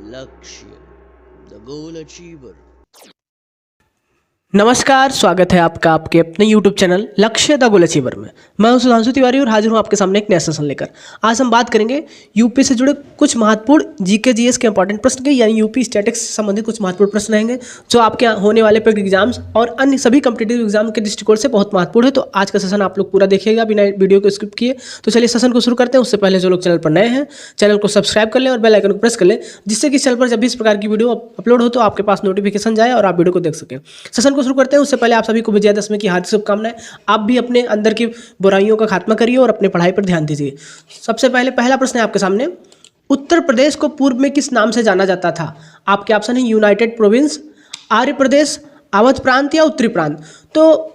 लक्ष्य the goal achiever. नमस्कार, स्वागत है आपका आपके अपने YouTube चैनल लक्ष्य द गोल अचीवर में। मैं हूं सुधांशु तिवारी और हाजिर हूं आपके सामने एक नया सेशन लेकर। आज हम बात करेंगे यूपी से जुड़े कुछ महत्वपूर्ण जीके जीएस के इंपॉर्टेंट प्रश्न के, यानी यूपी स्टैटिक्स से संबंधित कुछ महत्वपूर्ण प्रश्न रहेंगे जो आपके होने वाले पेड एग्जाम्स और अन्य सभी कॉम्पिटिटिव एग्जाम के दृष्टिकोण से बहुत महत्वपूर्ण है। तो आज का सेशन आप लोग पूरा देखिएगा बिना वीडियो को स्किप किए। तो चलिए सेशन को शुरू करते हैं। उससे पहले जो लोग चैनल पर नए हैं, चैनल को सब्सक्राइब कर लें और बेल आइकन को प्रेस कर लें, जिससे कि चैनल पर जब भी इस प्रकार की वीडियो अपलोड हो तो आपके पास नोटिफिकेशन जाए और आप वीडियो को देख सकें। सेशन को शुरू करते हैं। उससे पहले आप सभी को विजयादशमी की हार्दिक शुभकामनाएं। आप भी अपने अंदर की बुराइयों का खात्मा करिए और अपनी पढ़ाई पर ध्यान दीजिए। सबसे पहले पहला प्रश्न है आपके सामने, उत्तर प्रदेश को पूर्व में किस नाम से जाना जाता था? आपके ऑप्शन है यूनाइटेड प्रोविंस, आर्य प्रदेश, अवध प्रांत या उत्तरी प्रांत। तो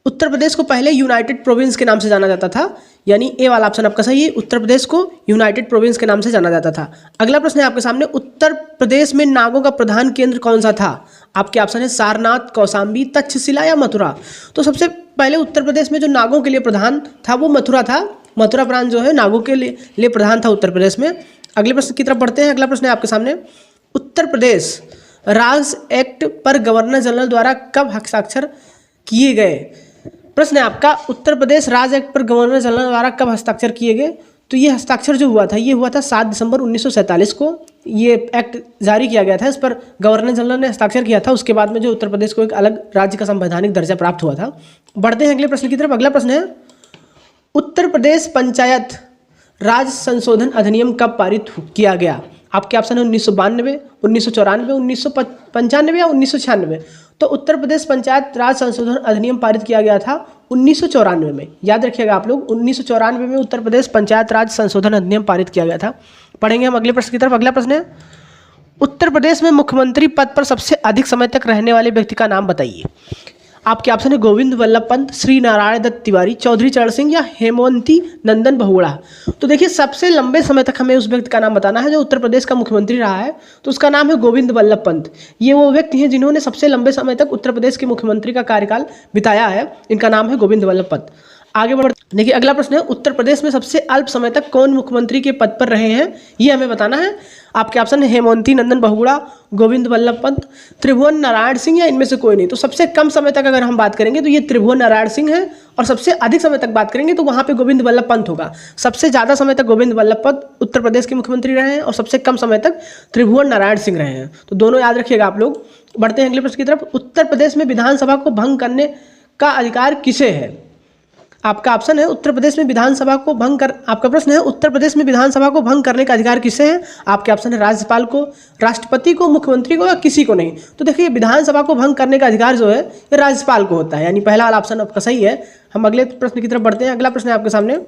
उत्तर प्रदेश को पहले यूनाइटेड प्रोविंस के नाम से जाना जाता था, यानी ए वाला ऑप्शन आपका सही है। उत्तर प्रदेश को यूनाइटेड प्रोविंस के नाम से जाना जाता था। अगला प्रश्न है आपके सामने, उत्तर प्रदेश में नागों का प्रधान केंद्र कौन सा था? आपके ऑप्शन है सारनाथ, कौशाम्बी, तक्षशिला या मथुरा। तो सबसे पहले उत्तर प्रदेश में जो नागों के लिए प्रधान था वो मथुरा था। मथुरा प्रांत जो है नागों के लिए प्रधान था उत्तर प्रदेश में। अगले प्रश्न की तरफ बढ़ते हैं। अगला प्रश्न है आपके सामने, उत्तर प्रदेश राज एक्ट पर गवर्नर जनरल द्वारा कब हस्ताक्षर किए गए? प्रश्न है आपका, उत्तर प्रदेश राज एक्ट पर गवर्नर जनरल द्वारा कब हस्ताक्षर किए गए? तो ये हस्ताक्षर जो हुआ था ये हुआ था 7 दिसंबर 1947 को। ये एक्ट जारी किया गया था, इस पर गवर्नर जनरल ने हस्ताक्षर किया था। उसके बाद में जो उत्तर प्रदेश को एक अलग राज्य का संवैधानिक दर्जा प्राप्त हुआ था। बढ़ते हैं अगले प्रश्न की तरफ। अगला प्रश्न है, उत्तर प्रदेश पंचायत राज संशोधन अधिनियम कब पारित किया गया? आपके ऑप्शन है 1992, 1994, 1995 या 1996। तो उत्तर प्रदेश पंचायत राज संशोधन अधिनियम पारित किया गया था 1994 में। याद रखिएगा आप लोग, 1994 में उत्तर प्रदेश पंचायत राज संशोधन अधिनियम पारित किया गया था। पढ़ेंगे हम अगले प्रश्न की तरफ। अगला प्रश्न है, उत्तर प्रदेश में मुख्यमंत्री पद पर सबसे अधिक समय तक रहने वाले व्यक्ति का नाम बताइए। आपके ऑप्शन है गोविंद वल्लभ पंत, श्री नारायण दत्त तिवारी, चौधरी चरण सिंह या हेमवंती नंदन बहुगुणा। तो देखिए, सबसे लंबे समय तक हमें उस व्यक्ति का नाम बताना है जो उत्तर प्रदेश का मुख्यमंत्री रहा है। तो उसका नाम है गोविंद वल्लभ पंत। ये वो व्यक्ति हैं जिन्होंने सबसे लंबे समय तक उत्तर प्रदेश के मुख्यमंत्री का कार्यकाल बिताया है। इनका नाम है गोविंद वल्लभ पंत। आगे बढ़ देखिए, अगला प्रश्न है, उत्तर प्रदेश में सबसे अल्प समय तक कौन मुख्यमंत्री के पद पर रहे हैं, ये हमें बताना है। आपके ऑप्शन है हेमवंती नंदन बहुगुणा, गोविंद वल्लभ पंत, त्रिभुवन नारायण सिंह या इनमें से कोई नहीं। तो सबसे कम समय तक अगर हम बात करेंगे तो ये त्रिभुवन नारायण सिंह है, और सबसे अधिक समय तक बात करेंगे तो वहाँ पे गोविंद वल्लभ पंत होगा। सबसे ज़्यादा समय तक गोविंद वल्लभ पंत उत्तर प्रदेश के मुख्यमंत्री रहे हैं और सबसे कम समय तक त्रिभुवन नारायण सिंह रहे हैं। तो दोनों याद रखिएगा आप लोग। बढ़ते हैं अगले प्रश्न की तरफ। उत्तर प्रदेश में विधानसभा को भंग करने का अधिकार किसे है? आपका ऑप्शन है उत्तर प्रदेश में विधानसभा को भंग कर आपका प्रश्न है, उत्तर प्रदेश में विधानसभा को भंग करने का अधिकार किसे है? आपके ऑप्शन है राज्यपाल को, राष्ट्रपति को, मुख्यमंत्री को या किसी को नहीं। तो देखिए, विधानसभा को भंग करने का अधिकार जो है ये राज्यपाल को होता है, यानी पहला वाला ऑप्शन आपका सही है। हम अगले प्रश्न की तरफ बढ़ते हैं। अगला प्रश्न है आपके सामने,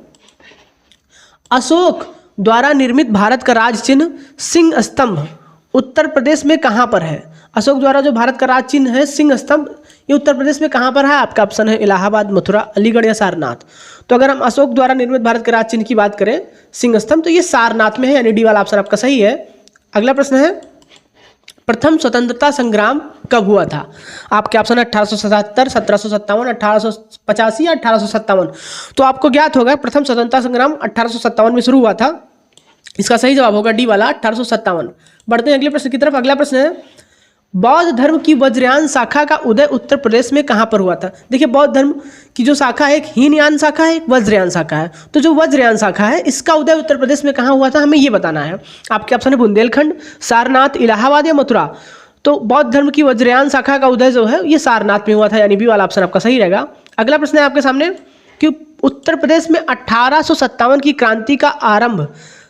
अशोक द्वारा निर्मित भारत का राज चिन्ह सिंह स्तंभ उत्तर प्रदेश में कहाँ पर है? अशोक द्वारा जो भारत का राज चिन्ह है सिंह स्तंभ, ये उत्तर प्रदेश में कहाँ पर है? आपका ऑप्शन है इलाहाबाद, मथुरा, अलीगढ़ या सारनाथ। तो अगर हम अशोक द्वारा निर्मित भारत के राज चिन्ह की बात करें सिंह स्तंभ, तो ये सारनाथ में है, यानी डी वाला ऑप्शन आपका सही है। अगला प्रश्न है, प्रथम स्वतंत्रता संग्राम कब हुआ था? आपके ऑप्शन है 1877, 1757, 1885 या 1857। तो आपको ज्ञात होगा प्रथम स्वतंत्रता संग्राम 1857 में शुरू हुआ था। इसका सही जवाब होगा डी वाला 1857। बढ़ते हैं अगले प्रश्न की तरफ। अगला प्रश्न है, बौद्ध धर्म की वज्रयान शाखा का उदय उत्तर प्रदेश में कहाँ पर हुआ था? देखिए, बौद्ध धर्म की जो शाखा है, एक हीनयान शाखा है, एक वज्रयान शाखा है। तो जो वज्रयान शाखा है इसका उदय उत्तर प्रदेश में कहाँ हुआ था, हमें ये बताना है। आपके ऑप्शन है बुंदेलखंड, सारनाथ, इलाहाबाद या मथुरा। तो बौद्ध धर्म की वज्रयान शाखा का उदय जो है ये सारनाथ में हुआ था, यानी बी वाला ऑप्शन आपका सही रहेगा। अगला प्रश्न है आपके सामने कि उत्तर प्रदेश में 1857 की क्रांति का आरंभ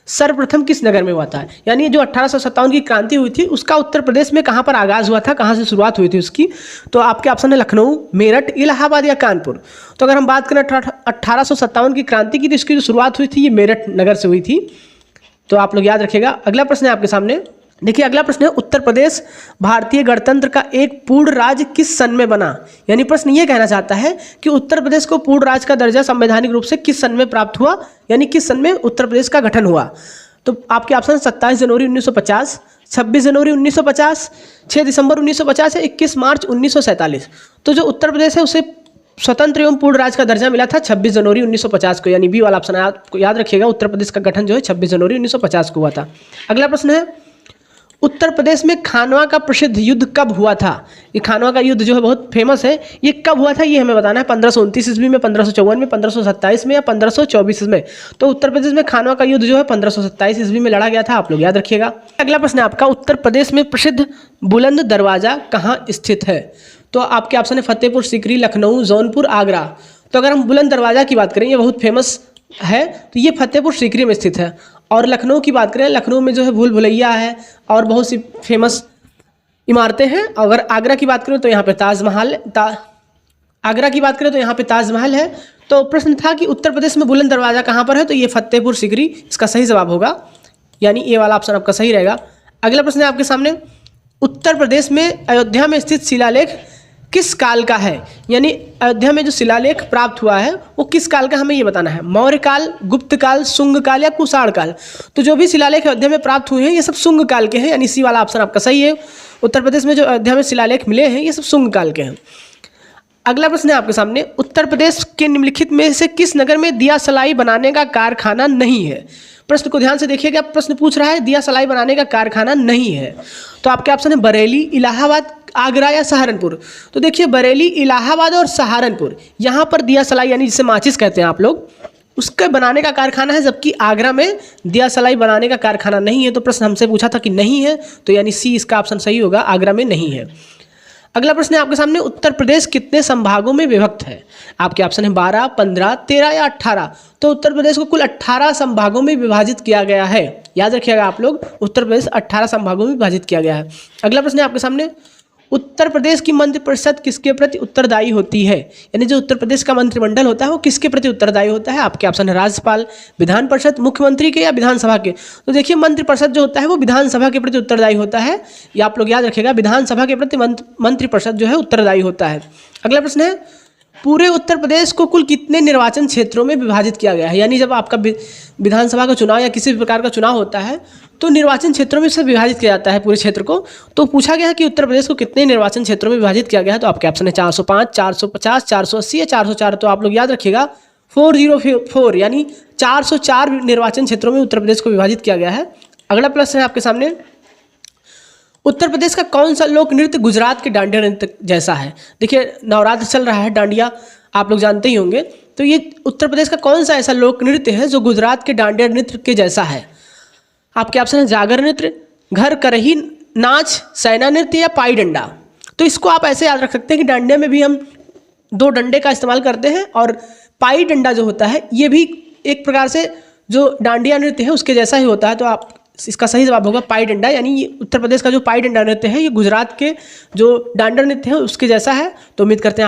सर्वप्रथम किस नगर में हुआ था? यानी जो 1857 की क्रांति हुई थी उसका उत्तर प्रदेश में कहाँ पर आगाज हुआ था, कहाँ से शुरुआत हुई थी उसकी? तो आपके ऑप्शन है लखनऊ, मेरठ, इलाहाबाद या कानपुर। तो अगर हम बात करें 1857 की क्रांति की, तो इसकी जो शुरुआत हुई थी ये मेरठ नगर से हुई थी। तो आप लोग याद रखिएगा। अगला प्रश्न है आपके सामने, देखिए अगला प्रश्न है, उत्तर प्रदेश भारतीय गणतंत्र का एक पूर्ण राज्य किस सन में बना? यानी प्रश्न ये कहना चाहता है कि उत्तर प्रदेश को पूर्ण राज्य का दर्जा संवैधानिक रूप से किस सन में प्राप्त हुआ, यानी किस सन में उत्तर प्रदेश का गठन हुआ? तो आपके ऑप्शन 27 जनवरी 1950, 26 जनवरी 1950, 6 दिसंबर 1950 या 21 मार्च 1947। तो जो उत्तर प्रदेश है उसे स्वतंत्र एवं पूर्ण राज्य का दर्जा मिला था 26 जनवरी 1950 को, यानी बी वाला ऑप्शन याद रखिएगा। उत्तर प्रदेश का गठन जो है 26 जनवरी 1950 को हुआ था। अगला प्रश्न है, उत्तर प्रदेश में खानवा का प्रसिद्ध युद्ध कब हुआ था? ये खानवा का युद्ध जो है बहुत फेमस है, ये कब हुआ था ये हमें बताना है। 1529 ईस्वी में, 1554 में, 1527 में या 1524 में? तो उत्तर प्रदेश में खानवा का युद्ध जो है 1527 ईस्वी में लड़ा गया था, आप लोग याद रखिएगा। अगला प्रश्न है आपका, उत्तर प्रदेश में प्रसिद्ध बुलंद दरवाजा कहाँ स्थित है? तो आपके ऑप्शन है फतेहपुर सीकरी, लखनऊ, जौनपुर, आगरा। तो अगर हम बुलंद दरवाजा की बात करें, ये बहुत फेमस है, तो ये फतेहपुर सीकरी में स्थित है। और लखनऊ की बात करें, लखनऊ में जो है भूल भुलैया है और बहुत सी फेमस इमारतें हैं। अगर आगरा की बात करें तो यहाँ पे ताजमहल आगरा की बात करें तो यहाँ पे ताजमहल है। तो प्रश्न था कि उत्तर प्रदेश में बुलंद दरवाजा कहाँ पर है, तो ये फतेहपुर सीकरी इसका सही जवाब होगा, यानी ये वाला ऑप्शन आपका सही रहेगा। अगला प्रश्न है आपके सामने, उत्तर प्रदेश में अयोध्या में स्थित शिलालेख किस काल का है? यानी अयोध्या में जो शिलालेख प्राप्त हुआ है वो किस काल का, हमें ये बताना है। मौर्य काल, गुप्त काल, शुंग काल या कुषाण काल? तो जो भी शिलालेख अयोध्या में प्राप्त हुए हैं ये सब शुंग काल के हैं, यानी सी वाला ऑप्शन आपका सही है। उत्तर प्रदेश में जो अयोध्या में शिलालेख मिले हैं ये सब शुंग काल के हैं। अगला प्रश्न है आपके सामने, उत्तर प्रदेश के निम्नलिखित में से किस नगर में दिया सलाई बनाने का कारखाना नहीं है? प्रश्न को ध्यान से देखिएगा, प्रश्न पूछ रहा है दिया सलाई बनाने का कारखाना नहीं है। तो आपके ऑप्शन है बरेली, इलाहाबाद, आगरा या सहारनपुर। तो देखिए बरेली, इलाहाबाद और सहारनपुर, यहाँ पर दिया सलाई यानी जिसे माचिस कहते हैं आप लोग, उसके बनाने का कारखाना है, जबकि आगरा में दिया सलाई बनाने का कारखाना नहीं है। तो प्रश्न हमसे पूछा था कि नहीं है, तो यानी सी इसका ऑप्शन सही होगा, आगरा में नहीं है। अगला प्रश्न है आपके सामने, उत्तर प्रदेश कितने संभागों में विभक्त है? आपके ऑप्शन है 12, 15, 13 या 18। तो उत्तर प्रदेश को कुल 18 संभागों में विभाजित किया गया है, याद रखिएगा आप लोग, उत्तर प्रदेश 18 संभागों में विभाजित किया गया है। अगला प्रश्न है आपके सामने, उत्तर प्रदेश की मंत्रिपरिषद किसके प्रति उत्तरदायी होती है? यानी जो उत्तर प्रदेश का मंत्रिमंडल होता है वो किसके प्रति उत्तरदायी होता है? आपके ऑप्शन है राज्यपाल, विधान परिषद, मुख्यमंत्री के या विधानसभा के? तो देखिए मंत्रिपरिषद जो होता है वो विधानसभा के प्रति उत्तरदायी होता है, ये आप लोग याद रखिएगा, विधानसभा के प्रति मंत्रिपरिषद जो है उत्तरदायी होता है। अगला प्रश्न है, पूरे उत्तर प्रदेश को कुल कितने निर्वाचन क्षेत्रों में विभाजित किया गया है? यानी जब आपका विधानसभा का चुनाव या किसी भी प्रकार का चुनाव होता है तो निर्वाचन क्षेत्रों में से विभाजित किया जाता है पूरे क्षेत्र को। तो पूछा गया है कि उत्तर प्रदेश को कितने निर्वाचन क्षेत्रों में विभाजित किया गया है? तो आपके ऑप्शन है 405, 450, 480 या 404। तो आप लोग याद रखिएगा 404, यानी 404 निर्वाचन क्षेत्रों में उत्तर प्रदेश को विभाजित किया गया है। अगला प्रश्न है आपके सामने, उत्तर प्रदेश का कौन सा लोक नृत्य गुजरात के डांडिया नृत्य जैसा है? देखिए नवरात्र चल रहा है, डांडिया आप लोग जानते ही होंगे, तो ये उत्तर प्रदेश का कौन सा ऐसा लोक नृत्य है जो गुजरात के डांडिया नृत्य के जैसा है? आपके ऑप्शन है जागर नृत्य, घर करही नाच, सैना नृत्य या पाई डंडा। तो इसको आप ऐसे याद रख सकते हैं कि डांडिया में भी हम 2 डंडे का इस्तेमाल करते हैं और पाई डंडा जो होता है ये भी एक प्रकार से जो डांडिया नृत्य है उसके जैसा ही होता है। तो आप इसका सही जवाब होगा पाई डंडा, यानी ये उत्तर प्रदेश का जो पाई डंडा नृत्य है ये गुजरात के जो डांडा नृत्य है उसके जैसा है। तो उम्मीद करते हैं